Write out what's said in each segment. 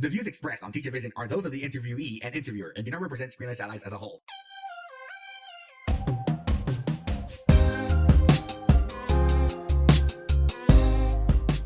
The views expressed on Teachavision are those of the interviewee and interviewer and do not represent Screenless Allies as a whole.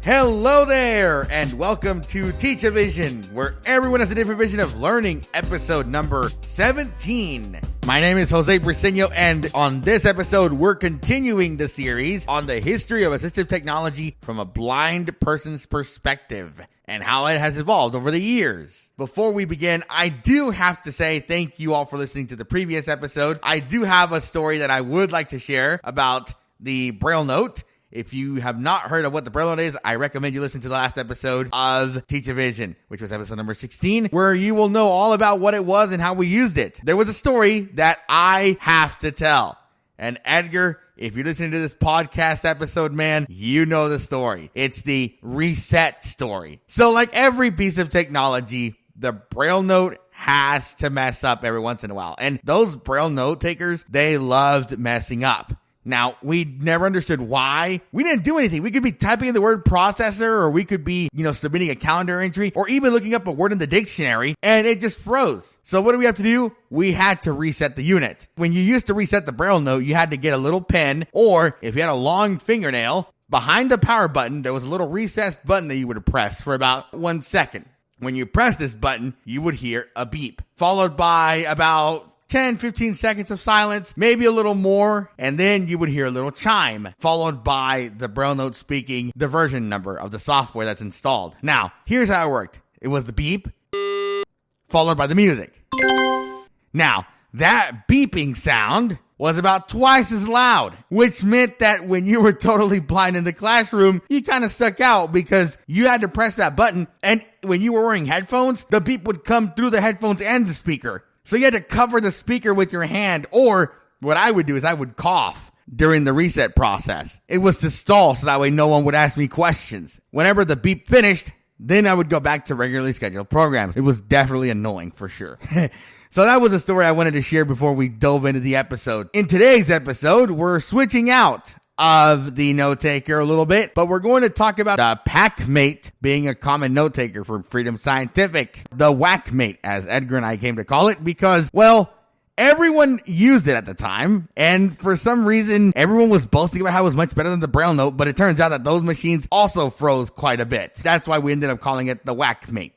Hello there, and welcome to Teachavision, where everyone has a different vision of learning, episode number 17. My name is Jose Briseño, and on this episode, we're continuing the series on the history of assistive technology from a blind person's perspective and how it has evolved over the years. Before we begin, I do have to say thank you all for listening to the previous episode. I do have a story that I would like to share about the braille note. If you have not heard of what the braille note is, I recommend you listen to the last episode of Teachavision, which was episode number 16, where you will know all about what it was and how we used it. There was a story that I have to tell. And Edgar, if you're listening to this podcast episode, man, you know the story. It's the reset story. So like every piece of technology, the braille note has to mess up every once in a while. And those braille note takers, they loved messing up. Now, we never understood why. We didn't do anything. We could be typing in the word processor, or we could be, submitting a calendar entry, or even looking up a word in the dictionary, and it just froze. So what do we have to do? We had to reset the unit. When you used to reset the braille note, you had to get a little pen, or if you had a long fingernail, behind the power button, there was a little recessed button that you would press for about 1 second. When you press this button, you would hear a beep, followed by about 10, 15 seconds of silence, maybe a little more, and then you would hear a little chime, followed by the braille note speaking the version number of the software that's installed. Now, here's how it worked. It was the beep, followed by the music. Now, that beeping sound was about twice as loud, which meant that when you were totally blind in the classroom, you kind of stuck out because you had to press that button, and when you were wearing headphones, the beep would come through the headphones and the speaker. So you had to cover the speaker with your hand, or what I would do is I would cough during the reset process. It was to stall so that way no one would ask me questions. Whenever the beep finished, then I would go back to regularly scheduled programs. It was definitely annoying for sure. So that was a story I wanted to share before we dove into the episode. In today's episode, we're switching out of the note taker a little bit, but we're going to talk about a packmate being a common note taker from Freedom Scientific, the whackmate, as Edgar and I came to call it, because, well, everyone used it at the time, and for some reason, everyone was boasting about how it was much better than the braille note, but it turns out that those machines also froze quite a bit. That's why we ended up calling it the whackmate.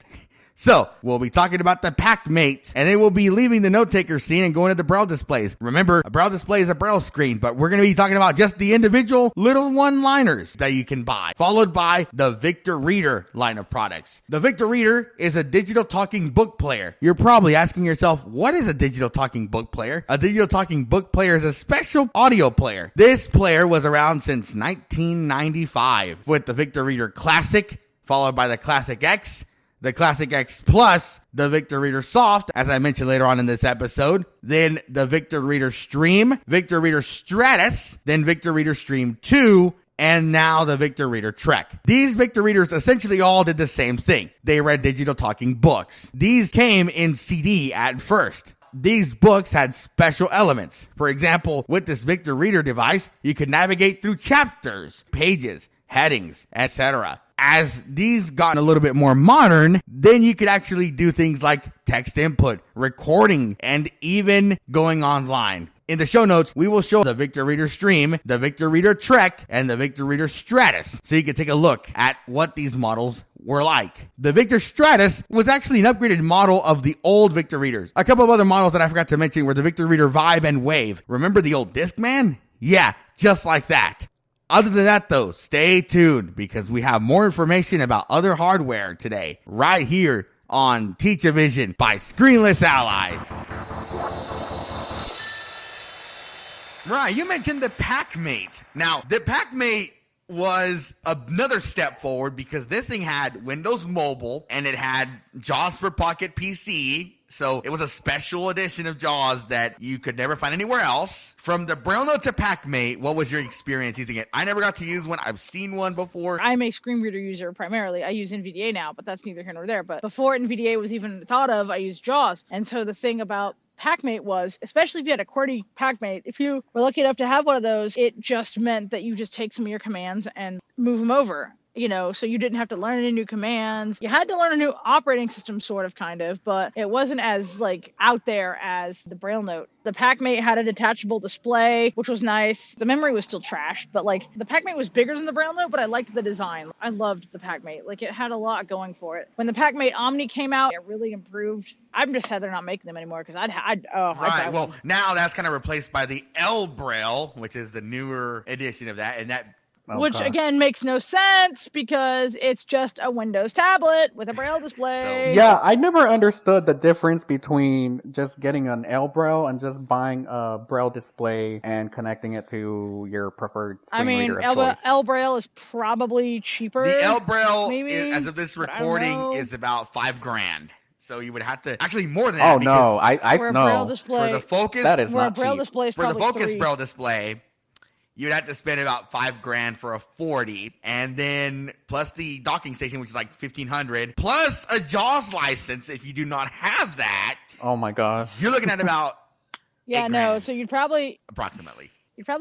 So, we'll be talking about the packmate, and it will be leaving the note taker scene and going to the braille displays. Remember, a braille display is a braille screen, but we're going to be talking about just the individual little one-liners that you can buy, followed by the Victor Reader line of products. The Victor Reader is a digital talking book player. You're probably asking yourself, what is a digital talking book player? A digital talking book player is a special audio player. This player was around since 1995 with the Victor Reader Classic, followed by the Classic X, the Classic X Plus, the Victor Reader Soft, as I mentioned later on in this episode, then the Victor Reader Stream, Victor Reader Stratus, then Victor Reader Stream 2, and now the Victor Reader Trek. These Victor Readers essentially all did the same thing. They read digital talking books. These came in CD at first. These books had special elements. For example, with this Victor Reader device, you could navigate through chapters, pages, headings, etc. As these got a little bit more modern, then you could actually do things like text input, recording, and even going online. In the show notes, we will show the Victor Reader Stream, the Victor Reader Trek, and the Victor Reader Stratus, so you can take a look at what these models were like. The Victor Stratus was actually an upgraded model of the old Victor Readers. A couple of other models that I forgot to mention were the Victor Reader Vibe and Wave. Remember the old Discman? Yeah, just like that. Other than that, though, stay tuned because we have more information about other hardware today, right here on Teachavision by Screenless Allies. Right, you mentioned the packmate. Now, the packmate was another step forward because this thing had Windows Mobile and it had JAWS for Pocket PC. So it was a special edition of JAWS that you could never find anywhere else. From the braille note to packmate, what was your experience using it? I never got to use one. I've seen one before. I'm a screen reader user primarily. I use NVDA now, but that's neither here nor there. But before NVDA was even thought of, I used JAWS. And so the thing about packmate was, especially if you had a QWERTY packmate, if you were lucky enough to have one of those, it just meant that you just take some of your commands and move them over. so you didn't have to learn any new commands. You had to learn a new operating system, sort of, kind of, but it wasn't as like out there as the Braille note. The PackMate had a detachable display, which was nice. The memory was still trash, but like the PackMate was bigger than the Braille note, but I liked the design. I loved the PackMate. Like it had a lot going for it. When the PackMate Omni came out, it really improved. I'm just sad they're not making them anymore because I'd well, now that's kind of replaced by the L Braille, which is the newer edition of that, and that. Which again makes no sense because it's just a Windows tablet with a Braille display. Yeah, I never understood the difference between just getting an L Braille and just buying a Braille display and connecting it to your preferred screen reader of choice. L Braille is probably cheaper. The L Braille, as of this recording, is about $5,000. So you would have to actually more than that. Oh no, I know for the Focus. That is not Braille cheap. display is for the Focus $3. Braille display. You'd have to spend about $5,000 for a 40, and then plus the docking station, which is like $1,500, plus a JAWS license. If you do not have that, oh my gosh, you're looking at about $8,000, So you'd probably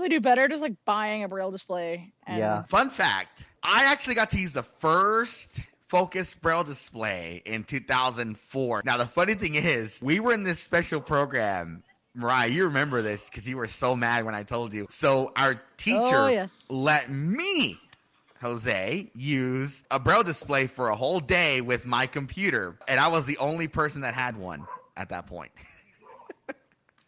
do better just like buying a Braille display. And Fun fact: I actually got to use the first Focus Braille display in 2004. Now the funny thing is, we were in this special program. Mariah, you remember this because you were so mad when I told you. So our teacher let me, Jose, use a Braille display for a whole day with my computer. And I was the only person that had one at that point.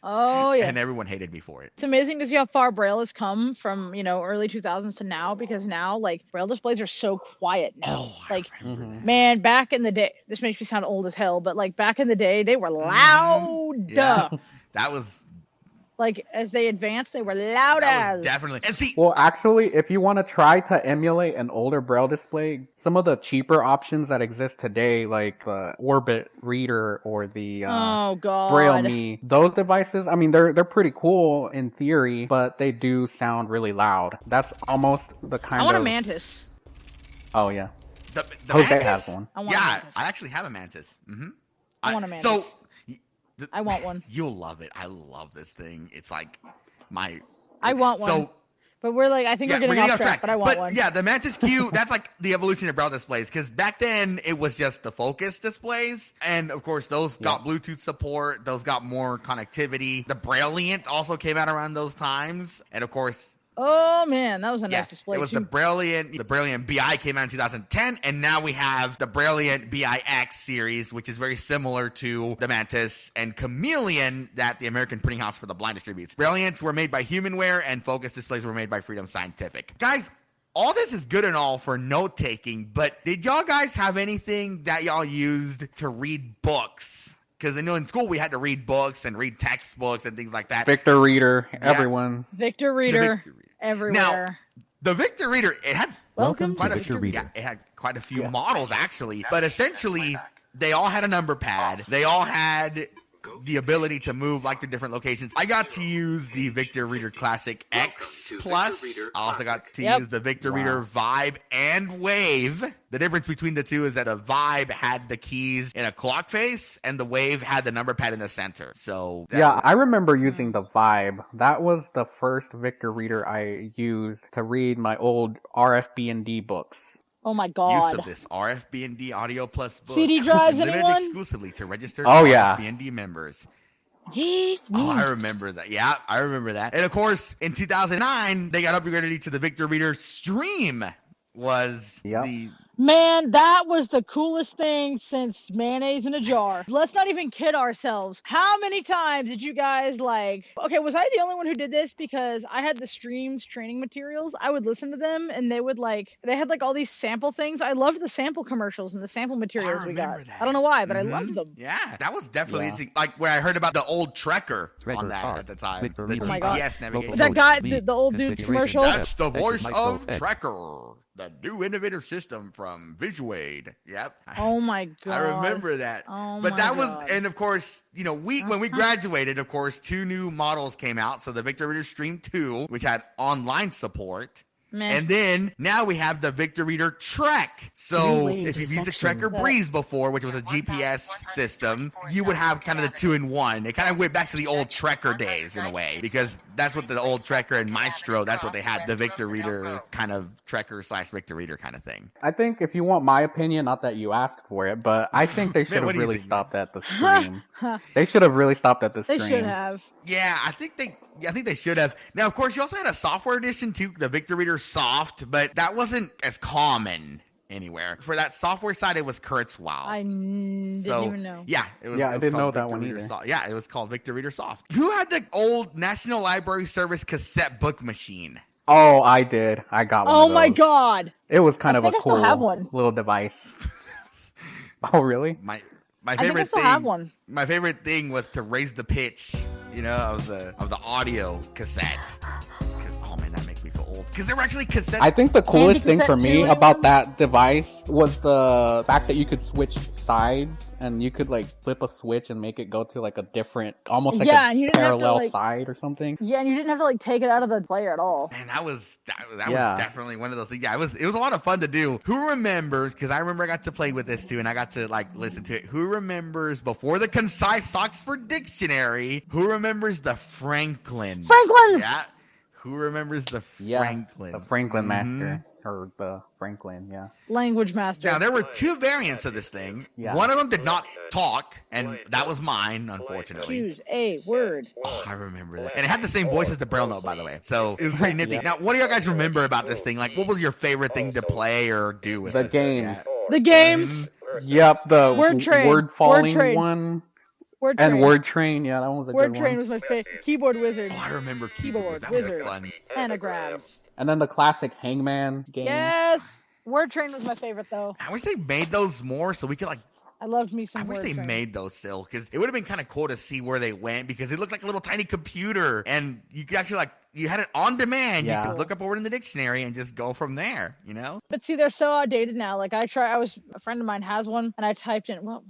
Oh, yeah. And everyone hated me for it. It's amazing to see how far Braille has come from, early 2000s to now, because now, like, Braille displays are so quiet now. Man, back in the day, this makes me sound old as hell, but, like, back in the day, they were loud. Yeah. That was like as they advanced, they were loud as. Definitely. And see, well, actually, if you want to try to emulate an older Braille display, some of the cheaper options that exist today, like the Orbit Reader or the Braille Me, those devices, I mean, they're pretty cool in theory, but they do sound really loud. That's almost the kind of. I want a Mantis. Oh yeah, the Jose Mantis? has one. I actually have a Mantis. I want a Mantis. So. I want one. You'll love it. I love this thing. It's like I want one. So, but we're like, I think we're getting off track, but I want one. Yeah, the Mantis Q, that's like the evolution of Braille displays, because back then it was just the Focus displays, and of course those got Bluetooth support, those got more connectivity. The Brailliant also came out around those times, and of course. Oh man, that was a nice display. It was the Brailliant. The Brailliant BI came out in 2010, and now we have the Brailliant BIX series, which is very similar to the Mantis and Chameleon that the American Printing House for the Blind distributes. Brailliants were made by Humanware, and Focus displays were made by Freedom Scientific. Guys, all this is good and all for note taking, but did y'all guys have anything that y'all used to read books? Because I know in school we had to read books and read textbooks and things like that. Victor Reader, everyone. Victor Reader. Everywhere. Now, the Victor Reader, it had quite a few it had quite a few models actually, but essentially they all had a number pad. They all had the ability to move like to different locations. I got to use the Victor Reader Classic X Plus. I also got to use the Victor Reader Vibe and Wave. The difference between the two is that a Vibe had the keys in a clock face and the Wave had the number pad in the center. So I remember using the Vibe. That was the first Victor Reader I used to read my old RFB&D books. Oh my god. Use of this RFB&D Audio Plus book. CD drives, limited anyone? Exclusively to registered RFB&D members. I remember that. Yeah, I remember that. And of course, in 2009, they got upgraded to the Victor Reader Stream. Man, that was the coolest thing since mayonnaise in a jar. Let's not even kid ourselves. How many times did you guys okay, was I the only one who did this? Because I had the Streams training materials. I would listen to them and they would they had all these sample things. I loved the sample commercials and the sample materials we got. I don't know why, but I loved them. Yeah, that was definitely when I heard about the old Trekker on that at the time. The GPS navigation. That guy, the old dude's commercial. That's the voice of Trekker. The new innovative system from Visuade. Yep. Oh my god. I remember that. Oh but that my was, god. and of course, when we graduated, of course, 2 new models came out. So the Victor Reader Stream 2, which had online support. And then now we have the Victor Reader Trek. So if you've used the Trekker Breeze before, which was a GPS system, you would have kind of the 2-in-1. It kind of went back to the old Trekker days in a way, because that's what the old Trekker and Maestro, that's what they had, the Victor Reader kind of Trekker / Victor Reader kind of thing. I think if you want my opinion, not that you asked for it, but I think they should have really stopped at the stream. They should have really stopped at the stream. They should have. Yeah, I think they should have. Now, of course, you also had a software edition too, the Victor Reader Soft, but that wasn't as common anywhere. For that software side, it was Kurzweil. I didn't even know. Yeah, it was. Yeah, it was I didn't know Victor that one Reader either. Yeah, it was called Victor Reader Soft. Who had the old National Library Service cassette book machine? Oh, I did. I got one of those. Oh my god! It was kind of a I still have cool one. little device. Oh, really? My I think I favorite still thing. have one. My favorite thing was to raise the pitch, of the audio cassette. Because oh man, that makes me feel old. Because they were actually cassettes. I think the coolest thing for me too, about that device was the fact that you could switch sides and you could like flip a switch and make it go to like a different, almost like a parallel side or something. Yeah, and you didn't have to like take it out of the player at all. Man, that was definitely one of those things. Yeah, it was a lot of fun to do. Who remembers? Because I remember I got to play with this too, and I got to like listen to it. Who remembers before the concise Oxford Dictionary? Who remembers the Franklin? Yeah. Who remembers the Franklin? The Franklin Master. Or the Franklin, yeah. Language Master. Now, there were two variants of this thing. Yeah. One of them did not talk, and that was mine, unfortunately. Choose a word. Oh, I remember that. And it had the same voice as the Braille note, by the way. So it was pretty nifty. Yeah. Now, what do you guys remember about this thing? Like, what was your favorite thing to play or do with the this? games? The games. Yep, the word falling one. Word Train. And Word Train, yeah, that one was a good one. Word Train was my favorite. Keyboard Wizard. Oh, I remember Keyboard Wizard. That was fun. Anagrams. And then the classic Hangman game. Yes! Word Train was my favorite, though. I wish they made those more so we could, like... I loved me some I wish Word they Train. made those still, because it would have been kind of cool to see where they went, because it looked like a little tiny computer, and you could actually, like, you had it on demand. Yeah. You could look up a word in the dictionary and just go from there, But see, they're so outdated now. Like, a friend of mine has one, and I typed in, what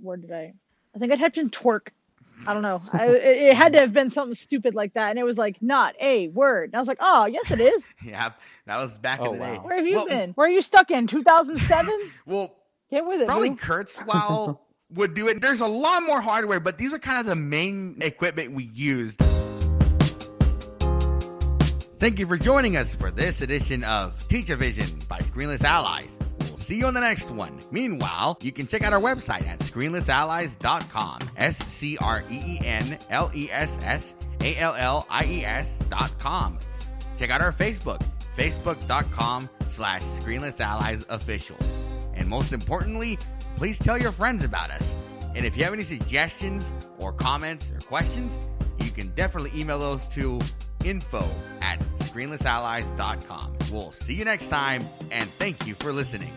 word did I think I typed in twerk. I don't know. It had to have been something stupid like that. And it was like, not a word. And I was like, oh, yes, it is. Yeah, that was back in the day. Where have you been? Where are you stuck in? 2007? Well, get with it. Probably Kurzweil would do it. There's a lot more hardware, but these are kind of the main equipment we used. Thank you for joining us for this edition of Teachavision by Screenless Allies. We'll see you on the next one. Meanwhile, you can check out our website at screenlessallies.com. SCREENLESSALLIES.com. Check out our Facebook, facebook.com/ScreenlessAlliesOfficial. And most importantly, please tell your friends about us. And if you have any suggestions or comments or questions, you can definitely email those to info@screenlessallies.com. We'll see you next time, and thank you for listening.